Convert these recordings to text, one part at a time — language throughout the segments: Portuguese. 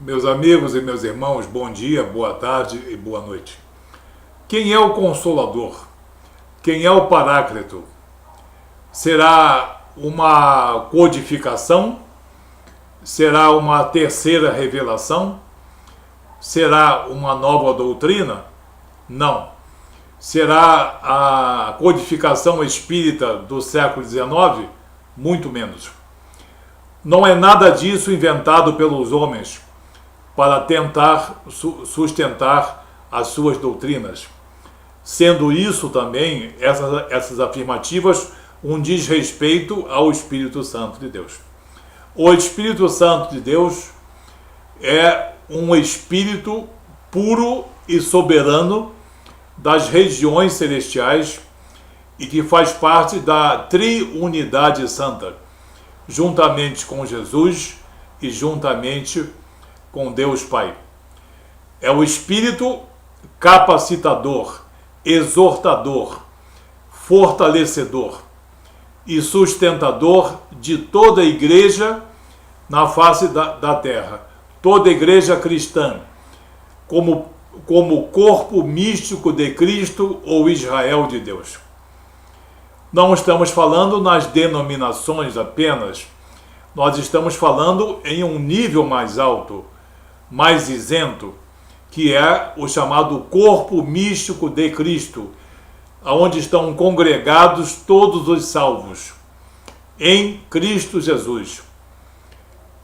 Meus amigos e meus irmãos, bom dia, boa tarde e boa noite. Quem é o Consolador? Quem é o Paráclito? Será uma codificação? Será uma terceira revelação? Será uma nova doutrina? Não. Será a codificação espírita do século XIX? Muito menos. Não é nada disso inventado pelos homens para tentar sustentar as suas doutrinas. Sendo isso também, essas afirmativas, um desrespeito ao Espírito Santo de Deus. O Espírito Santo de Deus é um Espírito puro e soberano das regiões celestiais e que faz parte da triunidade santa, juntamente com Jesus e juntamente com Deus Pai. É o Espírito capacitador, exortador, fortalecedor e sustentador de toda a igreja na face da terra, toda a igreja cristã, como corpo místico de Cristo ou Israel de Deus. Não estamos falando nas denominações apenas, nós estamos falando em um nível mais alto, mais isento, que é o chamado corpo místico de Cristo, onde estão congregados todos os salvos, em Cristo Jesus,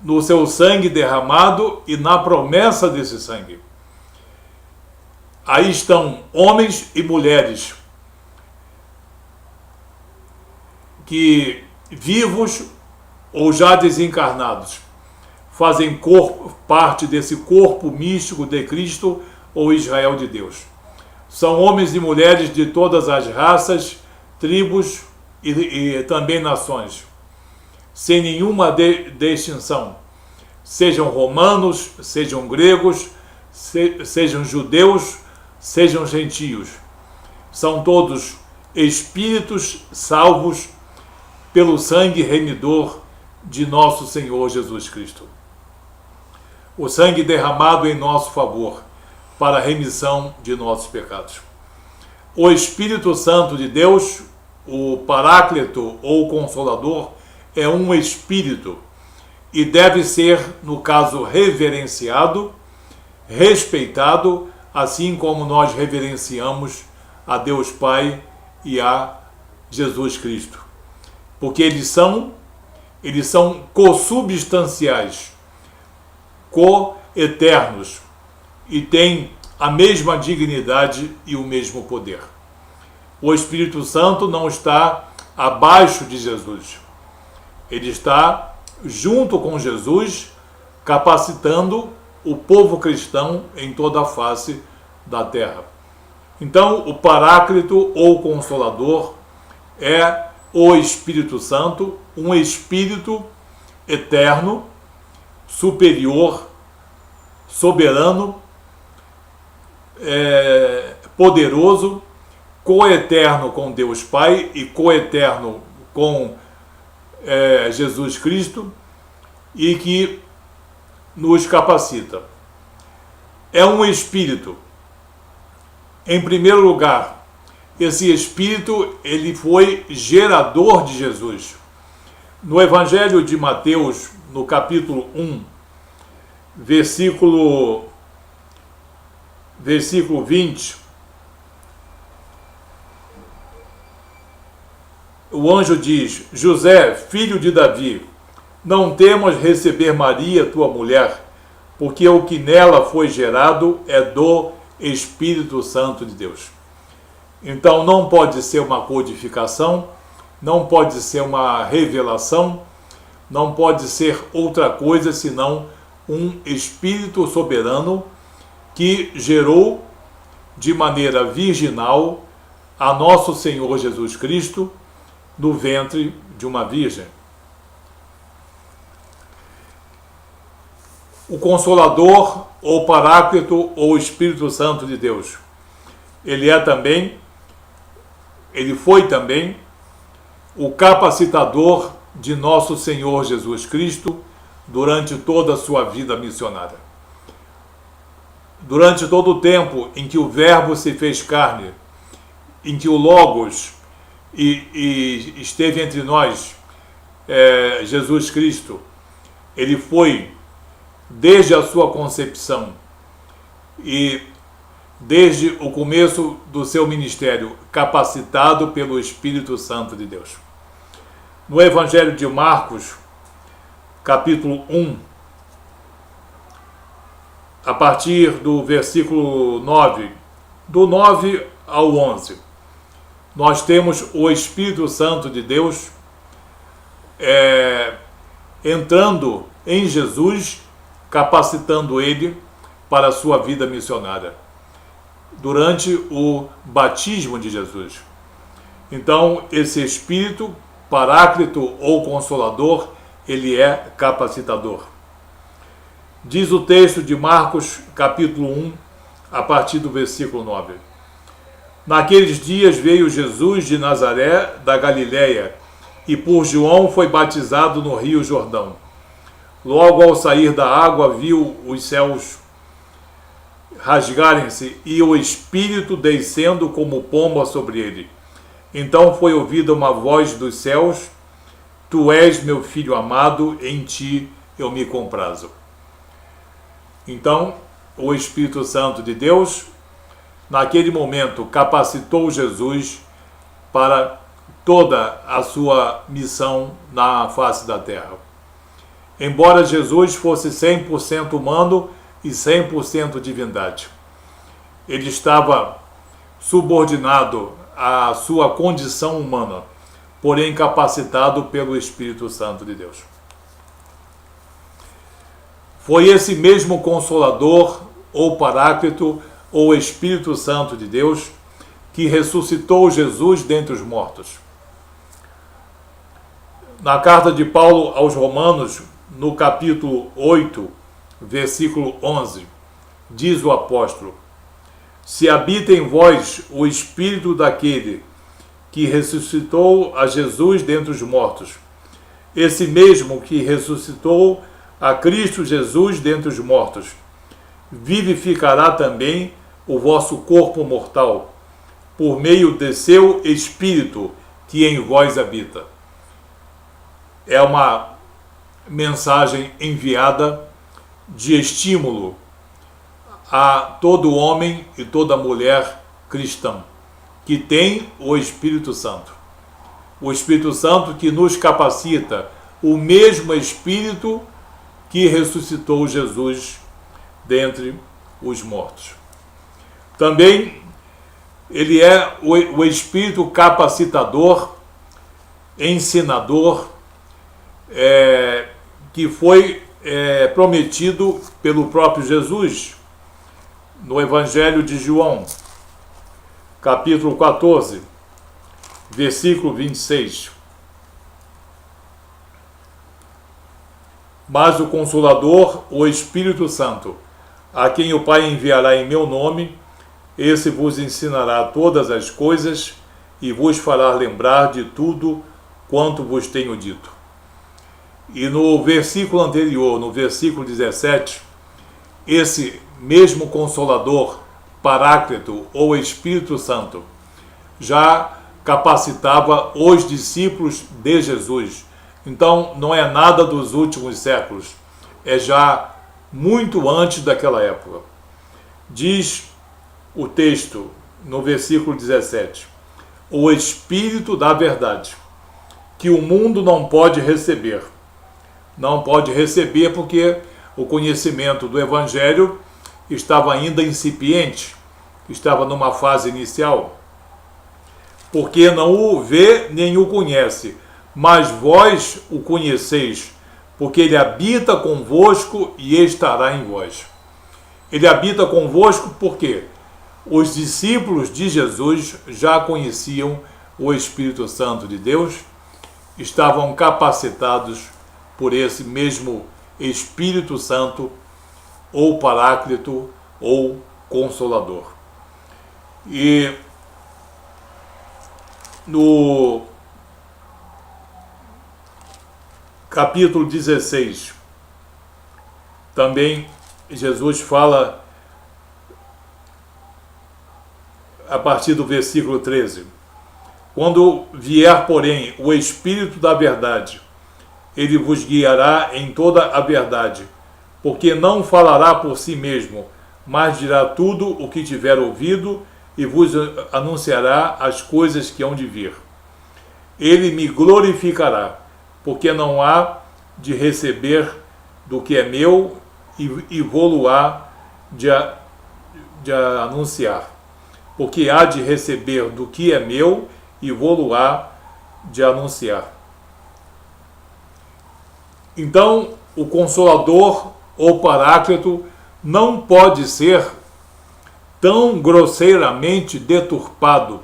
no seu sangue derramado e na promessa desse sangue. Aí estão homens e mulheres que, vivos ou já desencarnados, fazem parte desse corpo místico de Cristo ou Israel de Deus. São homens e mulheres de todas as raças, tribos e também nações, sem nenhuma distinção. Sejam romanos, sejam gregos, sejam judeus, sejam gentios. São todos espíritos salvos pelo sangue remidor de nosso Senhor Jesus Cristo. O sangue derramado em nosso favor para a remissão de nossos pecados. O Espírito Santo de Deus, o Paráclito ou Consolador, é um Espírito e deve ser, no caso, reverenciado, respeitado, assim como nós reverenciamos a Deus Pai e a Jesus Cristo. Porque eles são consubstanciais, coeternos e têm a mesma dignidade e o mesmo poder. O Espírito Santo não está abaixo de Jesus. Ele está junto com Jesus, capacitando o povo cristão em toda a face da terra. Então, o Paráclito ou Consolador é o Espírito Santo, um Espírito eterno, superior, soberano, poderoso, coeterno com Deus Pai e coeterno com Jesus Cristo e que nos capacita. É um Espírito. Em primeiro lugar, esse Espírito, ele foi gerador de Jesus. No Evangelho de Mateus, no capítulo 1, versículo 20, o anjo diz: José, filho de Davi, não temas receber Maria, tua mulher, porque o que nela foi gerado é do Espírito Santo de Deus. Então não pode ser uma codificação, não pode ser uma revelação, não pode ser outra coisa senão um Espírito soberano que gerou de maneira virginal a nosso Senhor Jesus Cristo no ventre de uma virgem. O Consolador, ou Paráclito, ou Espírito Santo de Deus, ele foi também o capacitador de nosso Senhor Jesus Cristo durante toda a sua vida missionária. durante todo o tempo em que o Verbo se fez carne, em que o Logos e esteve entre nós, Jesus Cristo, ele foi, desde a sua concepção e desde o começo do seu ministério, capacitado pelo Espírito Santo de Deus. No Evangelho de Marcos, capítulo 1, a partir do versículo 9, do 9 ao 11, nós temos o Espírito Santo de Deus entrando em Jesus, capacitando ele para a sua vida missionária, durante o batismo de Jesus. Então, esse Espírito Paráclito ou Consolador, ele é capacitador. Diz o texto de Marcos, capítulo 1, a partir do versículo 9. Naqueles dias veio Jesus de Nazaré, da Galiléia, e por João foi batizado no rio Jordão. Logo ao sair da água, viu os céus rasgarem-se e o Espírito descendo como pomba sobre ele. Então foi ouvida uma voz dos céus: Tu és meu filho amado, em ti eu me comprazo. Então, o Espírito Santo de Deus, naquele momento, capacitou Jesus para toda a sua missão na face da terra. Embora Jesus fosse 100% humano e 100% divindade, ele estava subordinado à sua condição humana, porém capacitado pelo Espírito Santo de Deus. Foi esse mesmo Consolador, ou Paráclito, ou Espírito Santo de Deus, que ressuscitou Jesus dentre os mortos. Na carta de Paulo aos Romanos, no capítulo 8, versículo 11, diz o apóstolo: Se habita em vós o Espírito daquele que ressuscitou a Jesus dentre os mortos, esse mesmo que ressuscitou a Cristo Jesus dentre os mortos, vivificará também o vosso corpo mortal, por meio de seu Espírito que em vós habita. É uma mensagem enviada de estímulo a todo homem e toda mulher cristã que tem o Espírito Santo. O Espírito Santo que nos capacita, o mesmo Espírito que ressuscitou Jesus dentre os mortos. Também ele é o Espírito capacitador, ensinador, que foi prometido pelo próprio Jesus no Evangelho de João, capítulo 14, versículo 26. Mas o Consolador, o Espírito Santo, a quem o Pai enviará em meu nome, esse vos ensinará todas as coisas e vos fará lembrar de tudo quanto vos tenho dito. E no versículo anterior, no versículo 17, esse mesmo Consolador, Paráclito ou Espírito Santo, já capacitava os discípulos de Jesus. Então, não é nada dos últimos séculos, é já muito antes daquela época. Diz o texto, no versículo 17, o Espírito da verdade, que o mundo não pode receber. Não pode receber porque o conhecimento do Evangelho estava ainda incipiente, estava numa fase inicial. Porque não o vê nem o conhece, mas vós o conheceis, porque ele habita convosco e estará em vós. Ele habita convosco porque os discípulos de Jesus já conheciam o Espírito Santo de Deus, estavam capacitados por esse mesmo Espírito Santo, ou Paráclito, ou Consolador. E no capítulo 16, também Jesus fala a partir do versículo 13. Quando vier, porém, o Espírito da verdade, ele vos guiará em toda a verdade, porque não falará por si mesmo, mas dirá tudo o que tiver ouvido e vos anunciará as coisas que hão de vir. Ele me glorificará, porque não há de receber do que é meu e vou-lo-á de anunciar. Porque há de receber do que é meu e vou-lo-á de anunciar. Então, o Consolador ou Paráclito não pode ser tão grosseiramente deturpado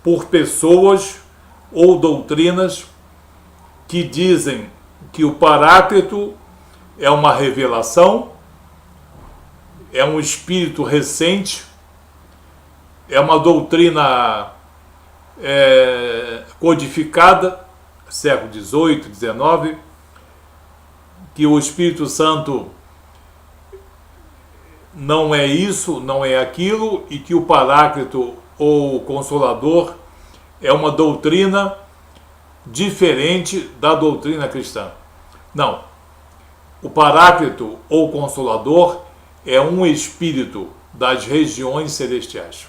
por pessoas ou doutrinas que dizem que o Paráclito é uma revelação, é um espírito recente, é uma doutrina codificada, século XVIII, XIX, que o Espírito Santo não é isso, não é aquilo, e que o Paráclito ou Consolador é uma doutrina diferente da doutrina cristã. Não. O Paráclito ou Consolador é um espírito das regiões celestiais.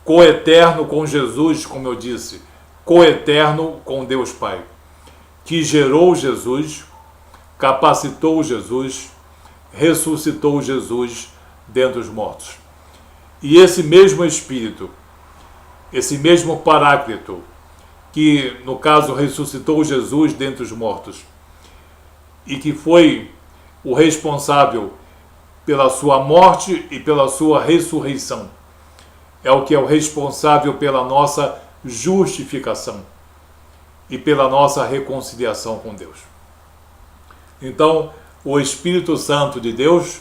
Coeterno com Jesus, como eu disse, coeterno com Deus Pai, que gerou Jesus, capacitou Jesus, ressuscitou Jesus dentre os mortos. E esse mesmo Espírito, esse mesmo Paráclito, que no caso ressuscitou Jesus dentre os mortos, e que foi o responsável pela sua morte e pela sua ressurreição, é o que é o responsável pela nossa justificação e pela nossa reconciliação com Deus. Então, o Espírito Santo de Deus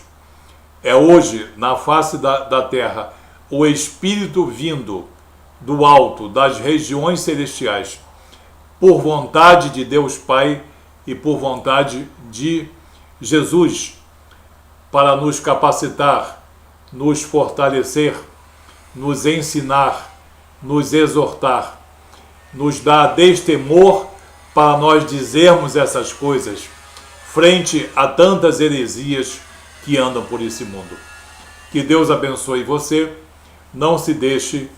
é hoje, na face da terra, o Espírito vindo do alto, das regiões celestiais, por vontade de Deus Pai e por vontade de Jesus, para nos capacitar, nos fortalecer, nos ensinar, nos exortar, nos dar destemor para nós dizermos essas coisas frente a tantas heresias que andam por esse mundo. Que Deus abençoe você, não se deixe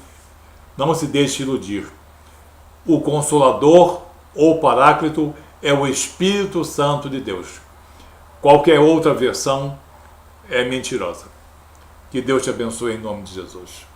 iludir. O Consolador ou Paráclito é o Espírito Santo de Deus. Qualquer outra versão é mentirosa. Que Deus te abençoe em nome de Jesus.